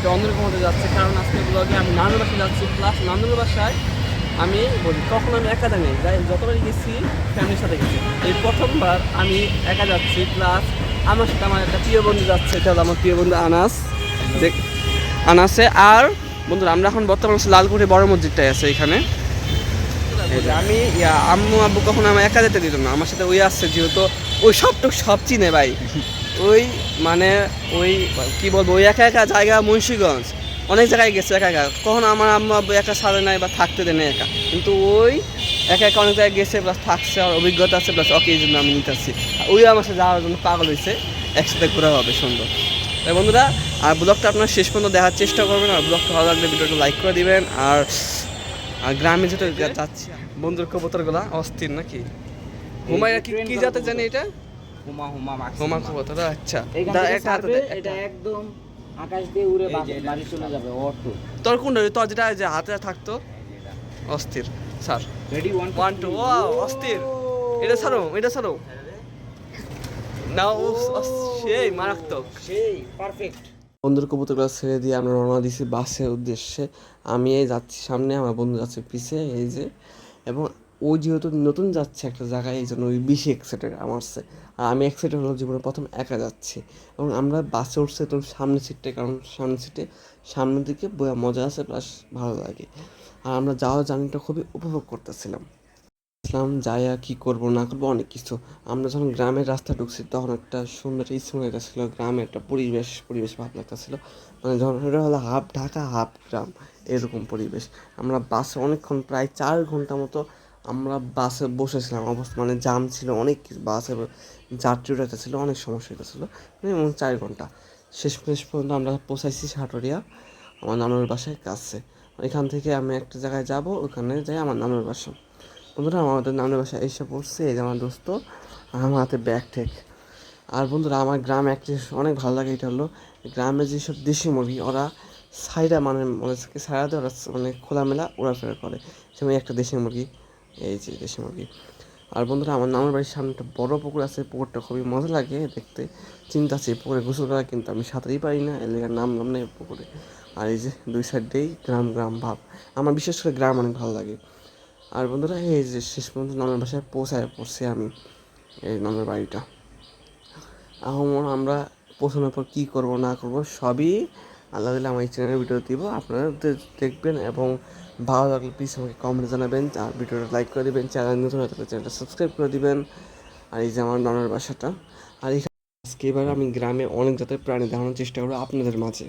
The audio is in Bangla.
একটা অন্যরকম হতে যাচ্ছে, কারণ আজকে ব্লগে আমি নানুর বাসায় যাচ্ছি, প্লাস নানুর বাসায় আমি বলি কখন আমি একা যাই নাই, যাই যতবারই গেছি ফ্যামিলির সাথে গেছি, এই প্রথমবার আমি একা যাচ্ছি, প্লাস আমার সাথে আমার একটা প্রিয় বন্ধু যাচ্ছে, এটা হলো আমার প্রিয় বন্ধু আনাস, যে আনাসে। আর বন্ধুরা আমরা এখন বর্তমানে লালকুটি বড় মসজিদটাই আছে এখানে। আমি আম্মু আব্বু কখনো আমার একা যেতে দিত না, আমার সাথে ওই আসছে, যেহেতু ওই সব চিনে ভাই, ওই মানে ওই কি বলবো, ওই একা একা জায়গা মুন্সিগঞ্জ অনেক জায়গায় গেছে একা একা, কখনো আমার আম্মু আব্বু একা ছাড়ে নাই বা থাকতে দেয় না একা, কিন্তু ওই একা একা অনেক জায়গায় গেছে, প্লাস থাকছে, আর অভিজ্ঞতা আছে, প্লাস ওকে এই জন্য আমি নিতেছি, ওই আমার সাথে যাওয়ার জন্য পাগল হয়েছে, একসাথে ঘোরা হবে সুন্দর। তাই বন্ধুরা, আর ব্লগটা আপনার শেষ পর্যন্ত দেখার চেষ্টা করবেন, আর ব্লগটা ভালো লাগলে ভিডিওটা লাইক করে দিবেন। আর গ্রামে যেটা যাচ্ছি, বন্ধুর কবুতরগুলা অস্থির নাকি, হুমায়রা কি জাতে জানি এটা, হুমা হুমা হুমা কবুতর, আচ্ছা একটা হাতে এটা একদম আকাশ দিয়ে উড়ে বাড়ি চলে যাবে অটো। তোর কোনটা, তোর যেটা যে হাতে থাকতো, অস্থির স্যার, রেডি 1 2 ওয়াও অস্থির, এটা ছাড়ো না, ও সেই মারাত্মক, সেই পারফেক্ট। বন্ধুর কবুতরগুলো ছেড়ে দিয়ে আমরা রওনা দিছি বাসের উদ্দেশ্যে। আমি এই যাচ্ছি সামনে, আমার বন্ধু যাচ্ছে পিছে, এই যে, এবং ও যেহেতু নতুন যাচ্ছে একটা জায়গায়, এই জন্য ওই বেশি এক্সাইটেড আমার সে, আর আমি এক্সাইটেড হলো জীবনে প্রথম একা যাচ্ছি। এবং আমরা বাসে উঠছি তো সামনের সিটে, কারণ সামনের সিটে সামনের দিকে বয়া মজা আছে, প্লাস ভালো লাগে, আর আমরা যাওয়ার জার্নিটা খুবই উপভোগ করতেছিলাম। ইসলাম যাইয়া কী করবো না করবো অনেক কিছু। আমরা যখন গ্রামের রাস্তা ঢুকছি তখন একটা সুন্দর স্মেল ছিল, গ্রামের একটা পরিবেশ ভাব লাগতেছিল, মানে যখন এটা হলো হাফ ঢাকা হাফ গ্রাম, এরকম পরিবেশ। আমরা বাসে অনেকক্ষণ প্রায় 4 ঘন্টা মতো আমরা বাসে বসেছিলাম, অবস্থা মানে জাম ছিল অনেক, বাসে যাত্রী উঠাতে ছিল, অনেক সমস্যা হইতেছিলো, এবং 4 ঘন্টা শেষ পর্যন্ত আমরা পৌঁছাইছি সাটুরিয়া, আমার নানুর বাসায় কাছে। এখান থেকে আমি একটা জায়গায় যাব, ওখানে যাই আমার নানুর বাসা। বন্ধুরা আমাদের নানুর বাসায় এসে পড়ছে, এই যে আমার দোস্ত, আমার হাতে ব্যাগ ঠেক। আর বন্ধুরা আমার গ্রামে একটা অনেক ভালো লাগে, এটা হলো গ্রামে যেসব দেশি মুরগি ওরা সাইডা মানে সাইডাতে ওরা মানে খোলামেলা ওড়াফেরা করে, যেমন একটা দেশি মুরগি, এই যে দেশি মুরগি। আর বন্ধুরা আমার নানুর বাড়ির সামনে একটা বড় পুকুর আছে, পুকুরটা খুবই মজা লাগে দেখতে, চিন্তা আছে পুকুরে গোসল করা, কিন্তু আমি সাঁতারই পারি না, এর লেগে নামলাম না এই পুকুরে। আর এই যে দুই সাইডেই গ্রাম ভাব, আমার বিশেষ করে গ্রাম অনেক ভালো লাগে। আর বন্ধুরা এই যে শেষ পর্যন্ত নানার বাসায় পৌঁছায় পড়ছি আমি, এই নানার বাড়িটা। এখন আমরা পৌঁছানোর পর কী করবো না করবো সবই আল্লাহ দিলে আমার এই চ্যানেলের ভিডিও দিব, আপনারা দেখবেন, এবং ভালো লাগলে প্লিজ আমাকে কমেন্টে জানাবেন, আর ভিডিওটা লাইক করে দেবেন, চ্যানেল নতুন হয়ে থাকলে চ্যানেলটা সাবস্ক্রাইব করে দিবেন। আর এই যে আমার নানার বাসাটা, আর এখানে আজকে এবার আমি গ্রামে অনেক জাতের প্রাণী দেখানোর চেষ্টা করবো আপনাদের মাঝে।